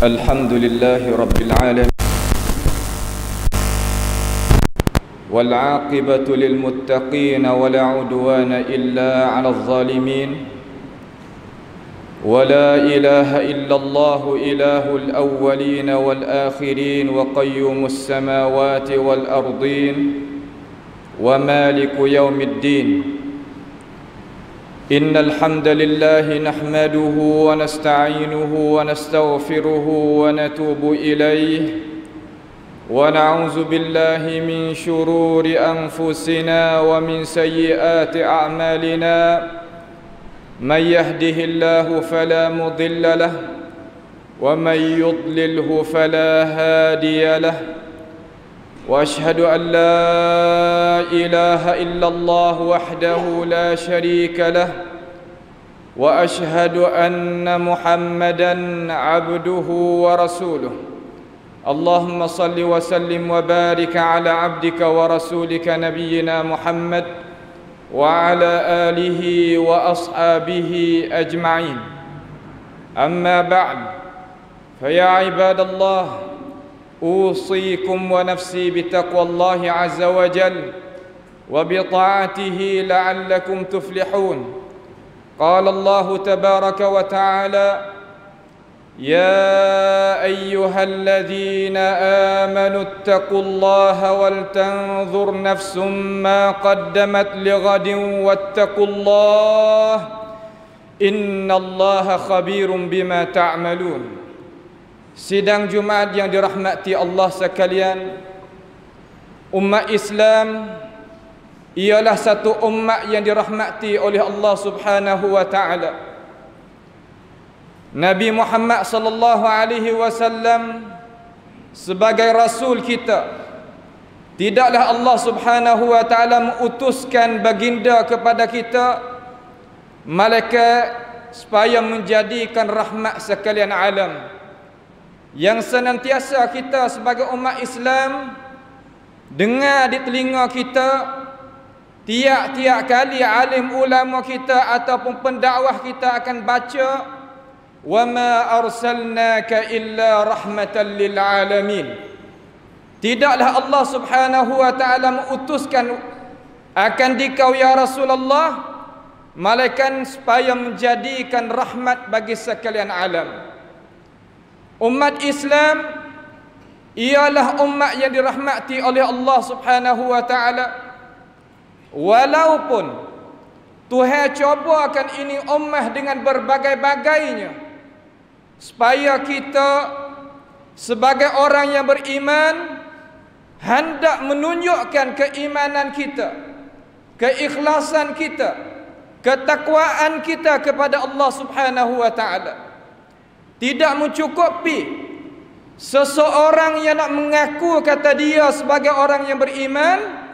الحمد لله رب العالمين والعاقبة للمتقين ولا عدوان إلا على الظالمين ولا إله إلا الله إله الأولين والآخرين وقيوم السماوات والأرضين ومالك يوم الدين إن الحمد لله نحمده ونستعينه ونستغفره ونتوب إليه ونعوذ بالله من شرور أنفسنا ومن سيئات أعمالنا من يهده الله فلا مضل له ومن يضلله فلا هادي له وأشهد أن لا إله إلا الله وحده لا شريك له وأشهد أن محمدًا عبده ورسوله اللهم صل وسلم وبارك على عبدك ورسولك نبينا محمد وعلى آله وأصحابه أجمعين أما بعد فيا عباد الله أوصيكم ونفسي بتقوى الله عز وجل وبطاعته لعلكم تفلحون قال الله تبارك وتعالى يا أيها الذين آمنوا اتقوا الله ولتنظر نفس ما قدمت لغد واتقوا الله إن الله خبير بما تعملون. Sidang Jumaat yang dirahmati Allah sekalian, umat Islam ialah satu umat yang dirahmati oleh Allah Subhanahu wa taala. Nabi Muhammad sallallahu alaihi wasallam sebagai rasul kita, tidaklah Allah Subhanahu wa taala mengutuskan baginda kepada kita malaikat supaya menjadikan rahmat sekalian alam. Yang senantiasa kita sebagai umat Islam dengar di telinga kita, tiap-tiap kali alim ulama kita ataupun pendakwah kita akan baca, wa ma arsalnaka illa rahmatan lil alamin. Tidaklah Allah Subhanahu wa taala mengutuskan akan dikau ya Rasulullah malaikat supaya menjadikan rahmat bagi sekalian alam. Umat Islam ialah umat yang dirahmati oleh Allah Subhanahu wa taala. Walaupun Tuhan cobakan ini ummah dengan berbagai-bagainya, supaya kita sebagai orang yang beriman hendak menunjukkan keimanan kita, keikhlasan kita, ketakwaan kita kepada Allah Subhanahu wa taala. Tidak mencukupi seseorang yang nak mengaku kata dia sebagai orang yang beriman,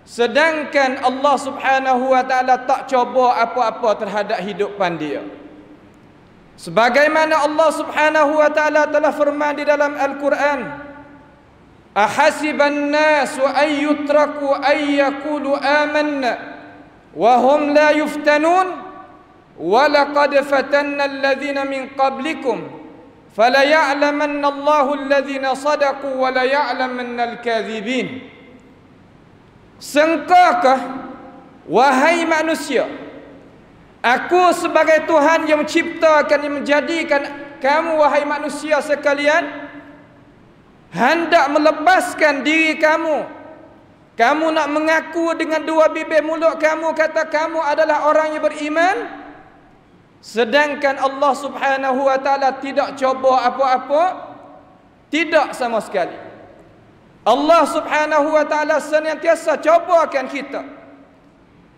sedangkan Allah Subhanahu wa taala tak coba apa-apa terhadap hidupan dia. Sebagaimana Allah Subhanahu wa taala telah firman di dalam Al-Quran, ahasiban nasu ay yutraku ay yaqulu amanna wa hum la yuftanun walaqad fatanna alladhina min qablikum fala ya'lamanna Allahu alladhina sadaqu wa la ya'lamanna al-kadhibin. Sangkakah wahai manusia, aku sebagai Tuhan yang menciptakan, yang menjadikan kamu wahai manusia sekalian, hendak melepaskan diri kamu. Kamu nak mengaku dengan dua bibir mulut kamu kata kamu adalah orang yang beriman, sedangkan Allah Subhanahu wa taala tidak coba apa-apa, tidak sama sekali. Allah Subhanahu wa taala senantiasa cobakan kita.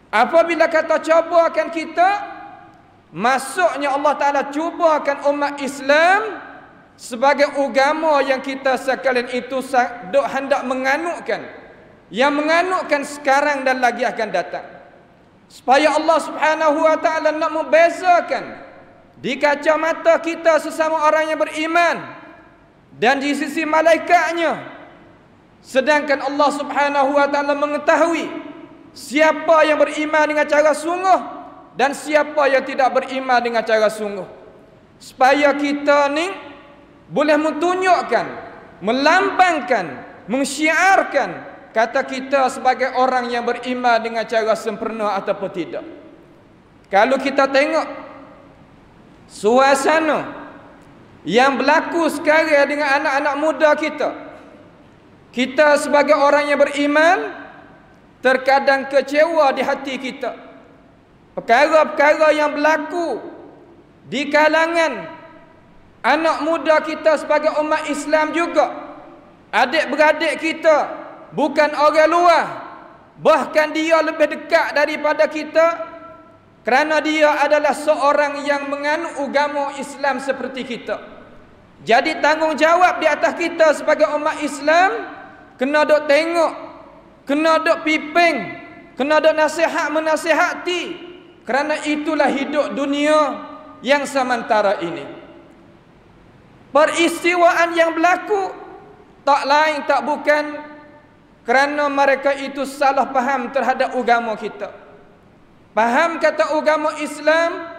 Apabila kata cobakan kita, maksudnya Allah taala cubakan umat Islam sebagai agama yang kita sekalian itu hendak menganutkan, yang menganutkan sekarang dan lagi akan datang. Supaya Allah Subhanahu wa taala nak membezakan di kacamata kita sesama orang yang beriman dan di sisi malaikatnya. Sedangkan Allah Subhanahu wa taala mengetahui siapa yang beriman dengan cara sungguh dan siapa yang tidak beriman dengan cara sungguh. Supaya kita ni boleh menunjukkan, melambangkan, mensyiarkan kata kita sebagai orang yang beriman dengan cara sempurna ataupun tidak. Kalau kita tengok suasana yang berlaku sekarang dengan anak-anak muda kita, kita sebagai orang yang beriman terkadang kecewa di hati kita. Perkara-perkara yang berlaku di kalangan anak muda kita sebagai umat Islam juga, adik-beradik kita bukan orang luar, bahkan dia lebih dekat daripada kita, kerana dia adalah seorang yang menganut agama Islam seperti kita. Jadi tanggungjawab di atas kita sebagai umat Islam, kena dok tengok, kena dok piping, kena dok nasihat menasihati, kerana itulah hidup dunia yang sementara ini. Peristiwaan yang berlaku tak lain tak bukan kerana mereka itu salah faham terhadap agama kita. Faham kata agama Islam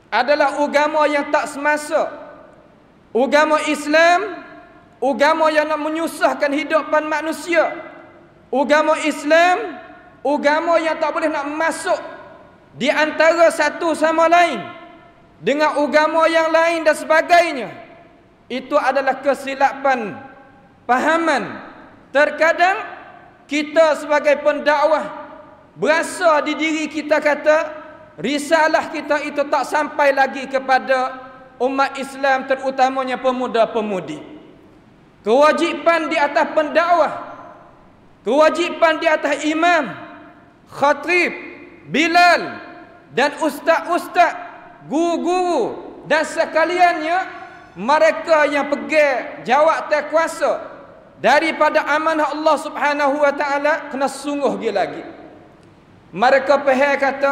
adalah agama yang tak semasa. Agama Islam, agama yang nak menyusahkan hidupan manusia. Agama Islam, agama yang tak boleh nak masuk di antara satu sama lain dengan agama yang lain dan sebagainya. Itu adalah kesilapan pahaman. Terkadang kita sebagai pendakwah berasa di diri kita kata risalah kita itu tak sampai lagi kepada umat Islam, terutamanya pemuda-pemudi. Kewajipan di atas pendakwah, kewajipan di atas imam, khatib, bilal dan ustaz-ustaz, guru-guru dan sekaliannya, mereka yang pegang jawatan kuasa daripada amanah Allah Subhanahu wa taala, kena sungguh lagi. Mereka faham kata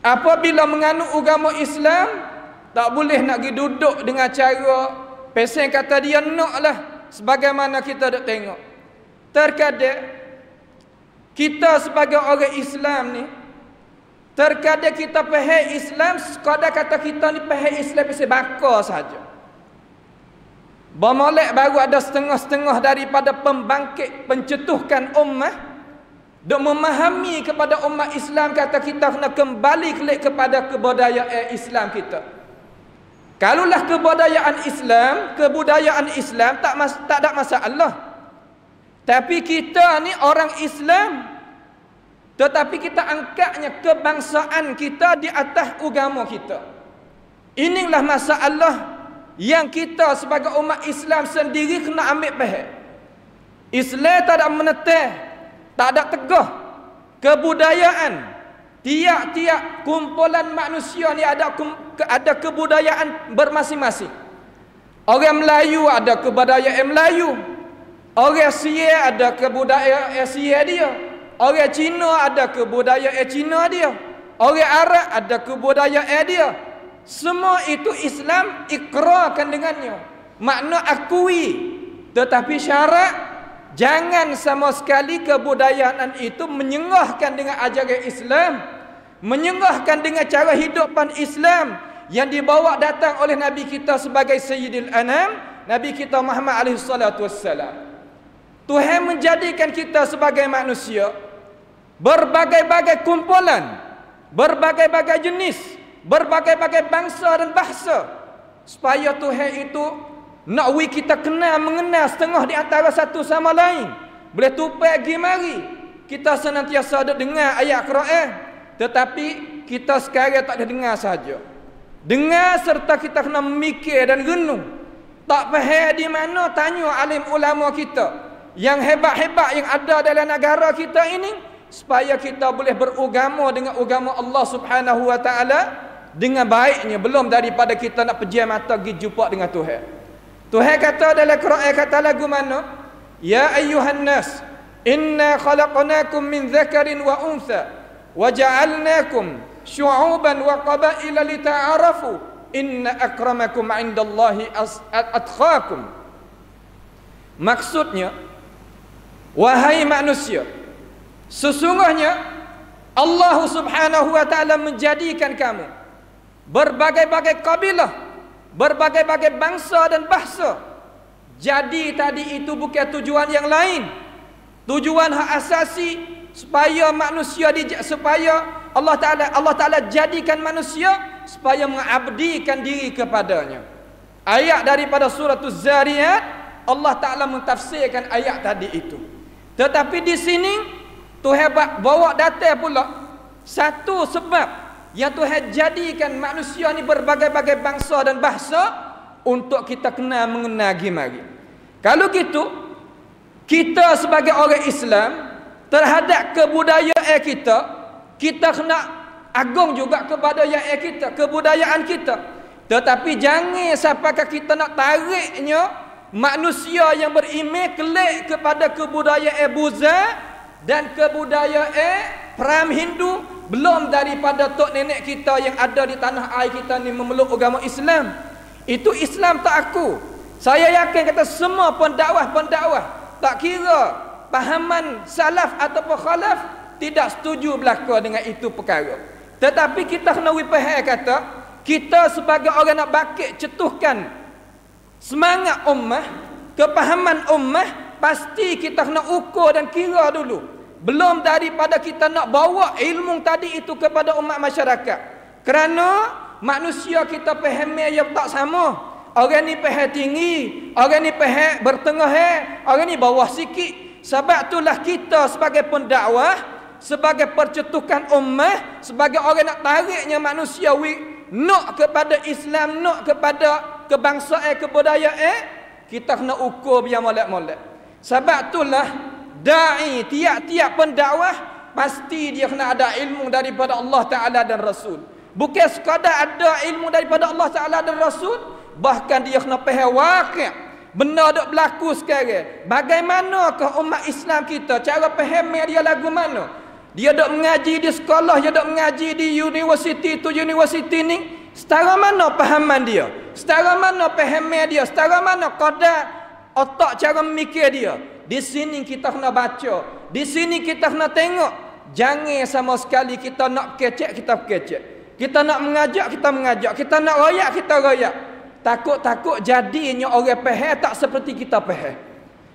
apabila menganut agama Islam tak boleh nak pergi duduk dengan cara pesen kata dia naklah sebagaimana kita dak tengok. Terkadang kita sebagai orang Islam ni, terkadang kita faham Islam sekadar kata kita ni faham Islam pasal bakar saja. Bermolek baru ada setengah-setengah daripada pembangkit pencetuhkan ummah dok memahami kepada umat Islam kata kita kena kembali kepada kebudayaan Islam kita. Kalaulah kebudayaan Islam tak ada masalah. Tapi kita ni orang Islam, tetapi kita angkatnya kebangsaan kita di atas agama kita. Inilah masalah yang kita sebagai umat Islam sendiri kena ambil faham. Islam tak ada meneteh, tak ada tegah kebudayaan. Tiap-tiap kumpulan manusia ni ada kebudayaan bermasing-masing. Orang Melayu ada kebudayaan Melayu, orang Sia ada kebudayaan Sia dia, orang Cina ada kebudayaan Cina dia, orang Arab ada kebudayaan dia. Semua itu Islam ikrarkan dengannya, makna akui. Tetapi syarat jangan sama sekali kebudayaan itu menyengahkan dengan ajaran Islam, menyengahkan dengan cara hidupan Islam yang dibawa datang oleh Nabi kita sebagai Sayyidil Anam, Nabi kita Muhammad alaihi salatu wassalam. Tuhan menjadikan kita sebagai manusia berbagai-bagai kumpulan, berbagai-bagai jenis, berbagai-bagai bangsa dan bahasa, supaya Tuhan itu nak kita kenal mengenal setengah di antara satu sama lain. Boleh tupai pergi mari kita senantiasa ada dengar ayat Quran, tetapi kita sekarang tak ada dengar saja. Dengar serta kita kena memikir dan renung. Tak faham di mana, tanya alim ulama kita yang hebat-hebat yang ada dalam negara kita ini, supaya kita boleh beragama dengan agama Allah Subhanahu wa taala dengan baiknya, belum daripada kita nak pejam mata pergi jumpa dengan Tuhan. Tuhan kata dalam Quran, kata lagu mana? Ya ayyuhan nas, inna khalaqnakum min dzakarin wa untha wa ja'alnakum syu'uban wa qabaila lita'arafu inna akramakum 'indallahi atqakum. Maksudnya, wahai manusia, sesungguhnya Allah Subhanahu wa taala menjadikan kamu berbagai-bagai kabilah, berbagai-bagai bangsa dan bahasa. Jadi tadi itu bukan tujuan yang lain. Tujuan hak asasi supaya manusia supaya Allah Taala jadikan manusia supaya mengabdikan diri kepadanya. Ayat daripada surah Az-Zariyat, Allah Taala mentafsirkan ayat tadi itu. Tetapi di sini Tuhan bawa data pula satu sebab yang Tuhan jadikan manusia ni berbagai-bagai bangsa dan bahasa untuk kita kena mengenagi mari. Kalau gitu, kita sebagai orang Islam terhadap kebudayaan kita kena agung juga kepada kita, kebudayaan kita. Tetapi jangan sampaikan kita nak tariknya manusia yang beriman kelik kepada kebudayaan Buddha dan kebudayaan Pram Hindu, belum daripada tok nenek kita yang ada di tanah air kita ni memeluk agama Islam. Itu Islam tak aku. Saya yakin kata semua pendakwah tak kira pahaman salaf ataupun khalaf tidak setuju belaka dengan itu perkara. Tetapi kita kena faham kata kita sebagai orang nak bakit cetuhkan semangat ummah, kepahaman ummah, pasti kita kena ukur dan kira dulu. Belum daripada kita nak bawa ilmu tadi itu kepada umat masyarakat. Kerana manusia kita faham yang tak sama. Orang ni faham tinggi, orang ni faham bertengah, orang ni bawah sikit. Sebab itulah kita sebagai pendakwah, sebagai percetukan ummah, sebagai orang nak tariknya manusia nak kepada Islam, nak kepada kebangsaan, kebudayaan, kita kena ukur biar molek-molek. Sebab itulah da'i, tiap-tiap pendakwah pasti dia kena ada ilmu daripada Allah Ta'ala dan Rasul. Bukan sekadar ada ilmu daripada Allah Ta'ala dan Rasul, bahkan dia kena faham waqi', benda dok berlaku sekarang. Bagaimanakah umat Islam kita cara faham dia lagu mana? Dia dok mengaji di sekolah, dia dok mengaji di universiti tu universiti ni, setara mana pahaman dia? Setara mana faham dia? Setara mana qadar otak cara memikir dia? Di sini kita kena baca, di sini kita kena tengok. Jangan sama sekali kita nak kecek, kita kecek. Kita nak mengajak, kita mengajak. Kita nak royak, kita royak. Takut-takut jadinya orang faham tak seperti kita faham.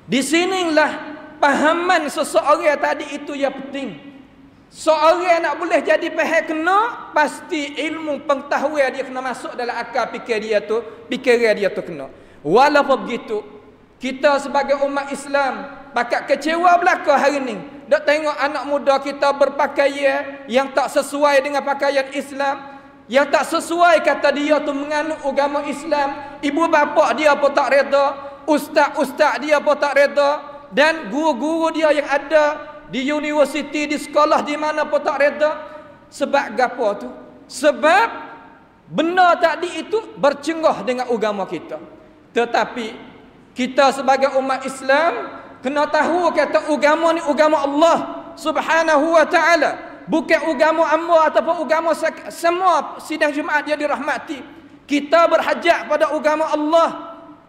Di sinilah pahaman seseorang tadi itu yang penting. Seorang nak boleh jadi faham kena, pasti ilmu pengetahuan dia kena masuk dalam akal fikiran dia tu kena. Walaupun begitu, kita sebagai umat Islam pakat kecewa belaka hari ni. Dok tengok anak muda kita berpakaian yang tak sesuai dengan pakaian Islam, yang tak sesuai kata dia tu menganut agama Islam. Ibu bapa dia pun tak reda, ustaz-ustaz dia pun tak reda, dan guru-guru dia yang ada di universiti, di sekolah di mana pun tak reda. Sebab gapo tu? Sebab benda tadi itu bercenggah dengan agama kita. Tetapi kita sebagai umat Islam kena tahu kata agama ni agama Allah Subhanahu wa taala, bukan agama hamba ataupun agama semua sidang Jumaat dia dirahmati. Kita berhajat pada agama Allah.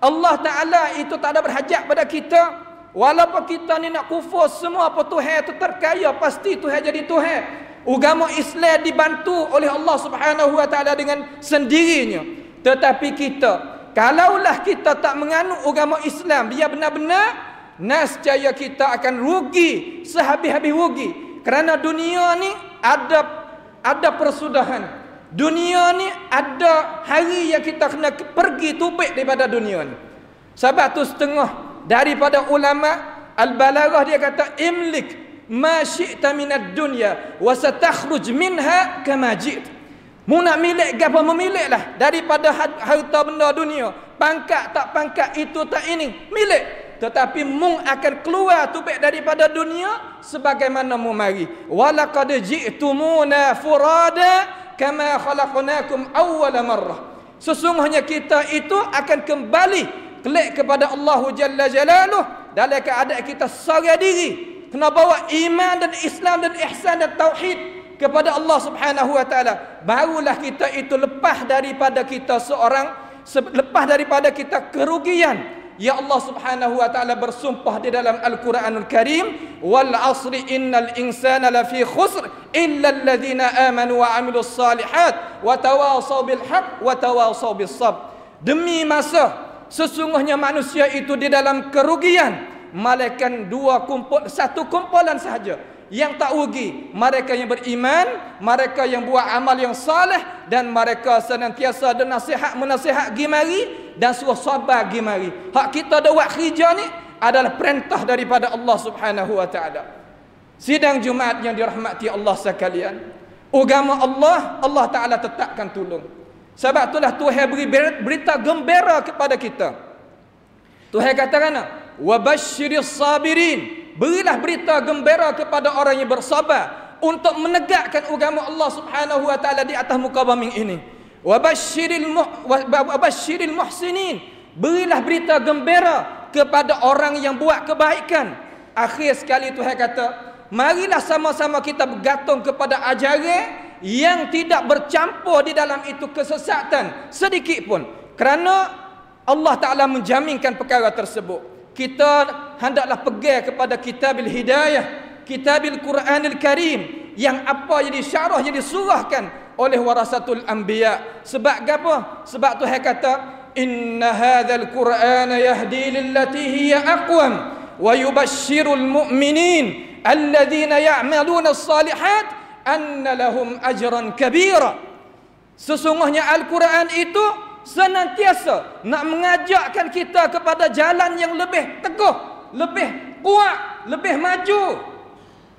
Allah Taala itu tak ada berhajat pada kita. Walaupun kita ni nak kufur semua apa Tuhan itu terkaya, pasti Tuhan jadi Tuhan. Agama Islam dibantu oleh Allah Subhanahu wa taala dengan sendirinya. Tetapi kita, kalaulah kita tak menganut agama Islam, dia benar-benar nescaya kita akan rugi, sehabis-habis rugi. Kerana dunia ni ada persudahan. Dunia ni ada hari yang kita kena pergi tubik daripada dunia ni. Sebab tu setengah daripada ulama al-balaghah dia kata imlik ma syi'ta minad dunya wa satakhruj minha kama ji't. Mu nak milik gapo memiliklah daripada harta benda dunia. Pangkat tak pangkat itu tak ini, milik. Tetapi mu akan keluar tubik daripada dunia sebagaimana mu mari. Walaqad ji'tumuna furada kama khalaqnakum awwala marrah. Sesungguhnya kita itu akan kembali kelik kepada Allah Jalla Jalaluh dalam keadaan kita seorang diri. Kena bawa iman dan Islam dan ihsan dan tauhid kepada Allah Subhanahu wa taala. Barulah kita itu lepas daripada kita lepas daripada kita kerugian. Ya Allah Subhanahu wa taala bersumpah di dalam Al-Quranul Karim, wal 'asri innal insana lafi khusr illa alladhina amanu wa 'amilus salihat wa tawasaw bil haqq wa tawasaw bis sabr. demi masa. Sesungguhnya manusia itu di dalam kerugian, melainkan satu kumpulan sahaja yang tak rugi, mereka yang beriman, mereka yang buat amal yang saleh, dan mereka senantiasa ada menasihat gimari dan suruh sabar gimari. Hak kita ada buat kerja ni adalah perintah daripada Allah Subhanahu wa taala. Sidang Jumaat yang dirahmati Allah sekalian, agama Allah taala tetapkan tolong. Sebab itulah Tuhan beri berita gembira kepada kita. Tuhan katakan, wa basyiris sabirin, berilah berita gembira kepada orang yang bersabar untuk menegakkan agama Allah Subhanahu wa taala di atas muka bumi ini. Wa basyiril muhsinin, berilah berita gembira kepada orang yang buat kebaikan. Akhir sekali Tuhan kata, marilah sama-sama kita bergantung kepada ajaran yang tidak bercampur di dalam itu kesesatan sedikit pun, kerana Allah Ta'ala menjaminkan perkara tersebut. Kita hendaklah pegang kepada kitabil hidayah, kitabil Quranil Karim, yang apa yang disyarah, yang disurahkan oleh warasatul anbiya. Sebab apa? Sebab Tuhan kata, inna hadzal qur'ana yahdi lillati hiya aqwam wa yubashshirul mu'minin alladhina ya'maluna as-salihat anna lahum ajran kabira. Sesungguhnya Al-Quran itu senantiasa nak mengajakkan kita kepada jalan yang lebih teguh, lebih kuat, lebih maju.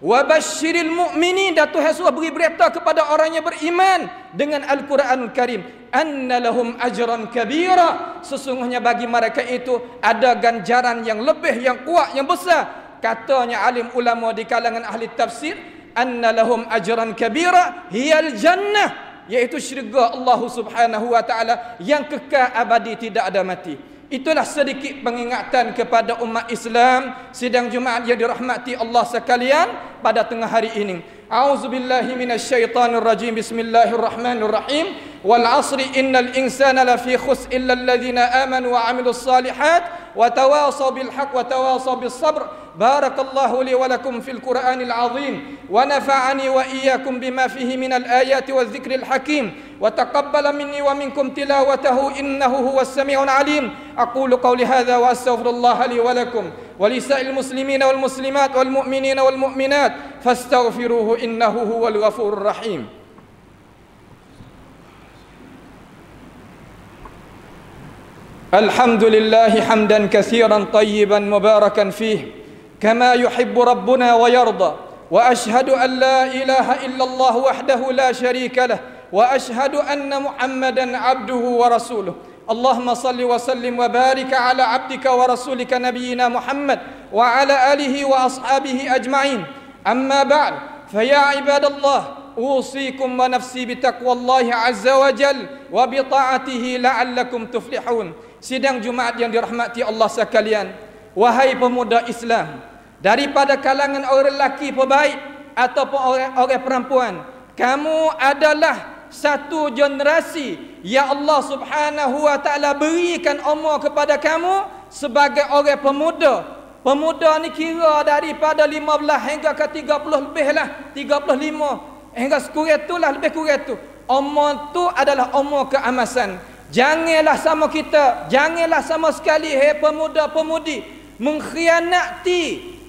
Wa basyiril mu'minin, dan Tuhan suruh beri berita kepada orang yang beriman dengan Al-Quranul Karim, anna lahum ajran kabira, sesungguhnya bagi mereka itu ada ganjaran yang lebih, yang kuat, yang besar. Katanya alim ulama di kalangan ahli tafsir, anna lahum ajran kabira hiyal jannah, yaitu syurga Allah Subhanahu wa taala yang kekal abadi, tidak ada mati. Itulah sedikit pengingatan kepada umat Islam sidang Jumaat yang dirahmati Allah sekalian pada tengah hari ini. A'udzubillahi minasyaitonir rajim. Bismillahirrahmanirrahim. Wal 'asri innal insana lafi khusr illa alladhina amanu wa 'amilus salihat wa tawasaw bil haqq wa tawasaw bis sabr. Barakallahu li wa lakum fil Qur'anil 'azim wa nafa'ani wa iyyakum bima fihi minal ayati wadh dhikril hakim wa taqabbala minni wa minkum tilawatahu innahu huwas sami'ul 'alim. Aqulu qawli hadha wa astaghfirullaha li wa lakum wa lisa'il muslimina wal muslimat wal mu'minina wal mu'minat fastaghfiruhu innahu huwal ghafurur rahim. Alhamdulillahi hamdan katsiran tayyiban mubarakan fihi kama yuhibbu rabbuna wa yarda, wa ashhadu an la ilaha illallah wahdahu la syarika lah, wa ashhadu anna Muhammadan abduhu wa rasuluh. Allahumma salli wa sallim wa barik ala abdika wa rasulika nabiyyina Muhammad wa ala alihi wa ashabihi ajma'in. Amma ba'd, fa ya ibadallah, usikum wa nafsi bitaqwallahi azza wa jal wa bi ta'atihi la'allakum tuflihun. Sidang Jumaat yang dirahmati Allah sekalian, wahai pemuda Islam, daripada kalangan orang lelaki pebaik ataupun orang perempuan, kamu adalah satu generasi yang Allah Subhanahu wa taala berikan umur kepada kamu sebagai orang pemuda. Pemuda ni kira daripada 15 hingga ke 30 lebih lah, 35 hingga sekurang tu lah, lebih kurang tu. Umur tu adalah umur keemasan. Janganlah sama kita, janganlah sama sekali hai pemuda-pemudi mengkhianati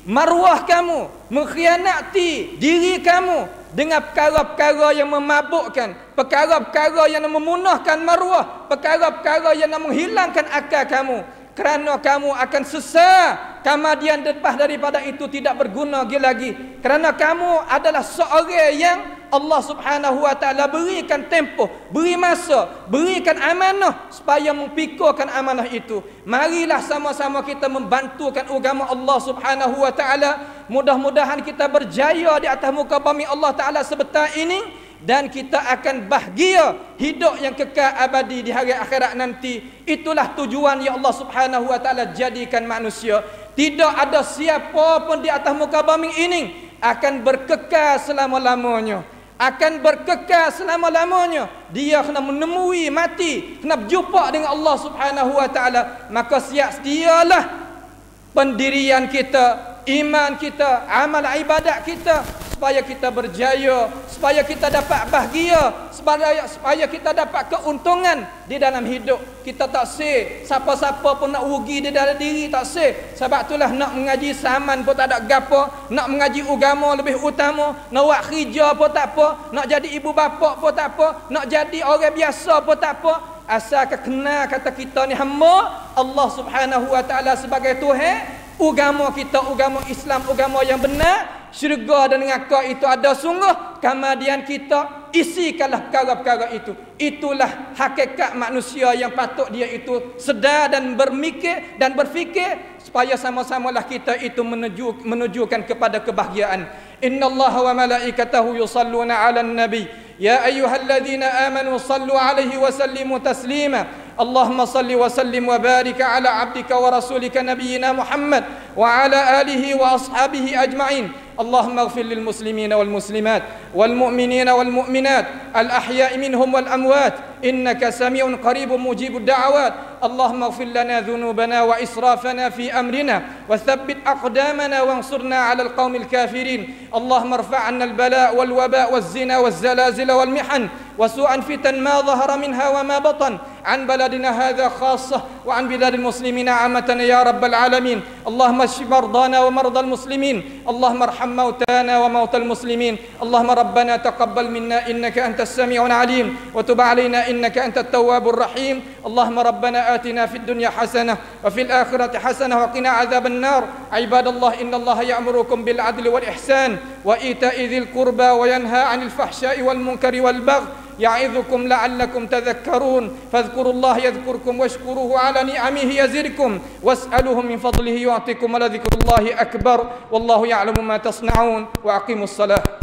maruah kamu, mengkhianati diri kamu dengan perkara-perkara yang memabukkan, perkara-perkara yang memunahkan maruah, perkara-perkara yang menghilangkan akal kamu. Kerana kamu akan sesat, kemudian lepas daripada itu tidak berguna lagi. Kerana kamu adalah seorang yang Allah Subhanahu wa taala berikan tempoh, beri masa, berikan amanah supaya mempikulkan amanah itu. Marilah sama-sama kita membantukan agama Allah Subhanahu wa taala. Mudah-mudahan kita berjaya di atas muka bumi Allah taala sebentar ini, dan kita akan bahagia hidup yang kekal abadi di hari akhirat nanti. Itulah tujuan yang Allah Subhanahu wa taala jadikan manusia. Tidak ada siapa pun di atas muka bumi ini akan berkekal selama-lamanya, akan berkekal selama-lamanya. Dia kena menemui mati, kena berjumpa dengan Allah Subhanahu wa taala. Maka siap sedialah pendirian kita, iman kita, amal ibadat kita supaya kita berjaya, supaya kita dapat bahagia, supaya kita dapat keuntungan di dalam hidup. Kita tak seh siapa-siapa pun nak rugi di dalam diri, tak seh. Sebab itulah nak mengaji saman pun tak ada gapo, nak mengaji agama lebih utama, nak buat kerja pun tak apa, nak jadi ibu bapa pun tak apa, nak jadi orang biasa pun tak apa. Asalkan kenal kata kita ni hamba Allah Subhanahu wa taala sebagai Tuhan, agama kita agama Islam, agama yang benar, syurga dan neraka itu ada sungguh, kemudian kita isikanlah perkara-perkara itu. Itulah hakikat manusia yang patut dia itu sedar dan bermikir dan berfikir, supaya sama-samalah kita itu menujukan kepada kebahagiaan. Innallaha wa malaikatahu yusalluna 'alan nabi ya ayyuhalladzina amanu sallu 'alaihi wa sallimu taslima. Allahumma salli wa sallim wa barik ala 'abdika wa rasulika nabiyyina Muhammad wa ala alihi wa ashabihi ajma'in. اللهم اغفر للمسلمين والمسلمات والمؤمنين والمؤمنات الأحياء منهم والأموات إنك سميع قريب مجيب الدعوات. اللهم اغفر لنا ذنوبنا وإسرافنا في أمرنا وثبت أقدامنا وانصرنا على القوم الكافرين. اللهم ارفع عنا البلاء والوباء والزنا والزلازل والمحن وسوء الفتن ما ظهر منها وما بطن عن بلدنا هذا خاصة وعن بلاد المسلمين عامة يا رب العالمين. اللهم اشف مرضانا ومرضى المسلمين. اللهم ارحم موتانا وموتى المسلمين. اللهم ربنا تقبل منا إنك أنت السميع العليم وتب علينا إنك أنت التواب الرحيم. اللهم ربنا آتنا في الدنيا حسنة وفي الآخرة حسنة وقنا عذاب النار. عباد الله إن الله يأمركم بالعدل والإحسان وإيتاء ذي القربى وينهى عن الفحشاء والمنكر والبغي يعظكم لعلكم تذكرون. فاذكروا الله يذكركم واشكروه على نعمه يزدكم واسألوه من فضله يعطكم ولذكر الله أكبر والله يعلم ما تصنعون وأقيموا الصلاة.